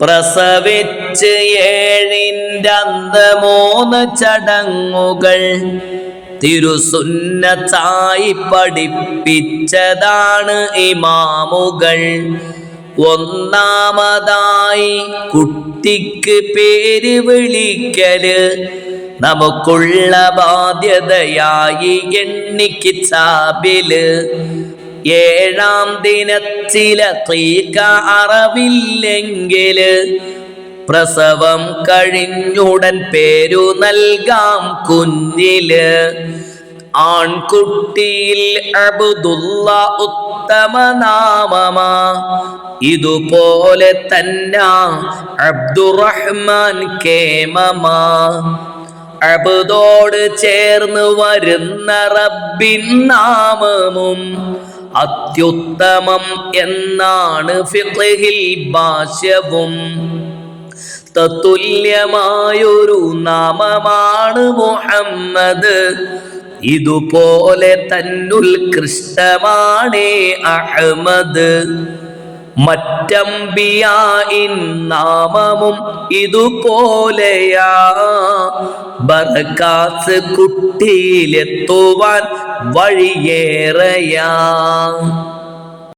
പ്രസവിച്ച് 7ന്റെ അന്ന് 3 ചടങ്ങുകൾ തിരുസുന്നത്തായി പഠിപ്പിച്ചതാണ് ഇമാമുകൾ. ഒന്നാമതായി കുട്ടിക്ക് പേര് വിളിക്കല് നമുക്കുള്ള ബാധ്യതയായി എണ്ണിക്ക് ചാബില്. 7ാം ദിനത്തിലഖീഖ അറവില്ലെങ്കില് പ്രസവം കഴിഞ്ഞുടൻ പേരു നൽകാം കുഞ്ഞില്. ആൺകുട്ടിയിൽ അബ്ദുള്ള ഉത്തമ നാമമാ, ഇതുപോലെ തന്നെ അബ്ദുറഹ്മാൻ കേമമാ. അബ്ദോട് ചേർന്ന് വരുന്ന റബ്ബിൻ നാമമും അത്യുത്തമം എന്നാണ് ഫിഖ്ഹിൽ ഭാഷ്യവും. തത്തുല്യമായൊരു നാമമാണ് മുഹമ്മദ്, ഇതുപോലെ തന്നുൽകൃഷ്ടമാണേ അഹ്മദ്. മറ്റംബിയായിൻ നാമവും ഇതുപോലെയാ, ബർക്കാത്ത് കുട്ടിയിലെത്തുവാൻ വഴിയേറെയാ.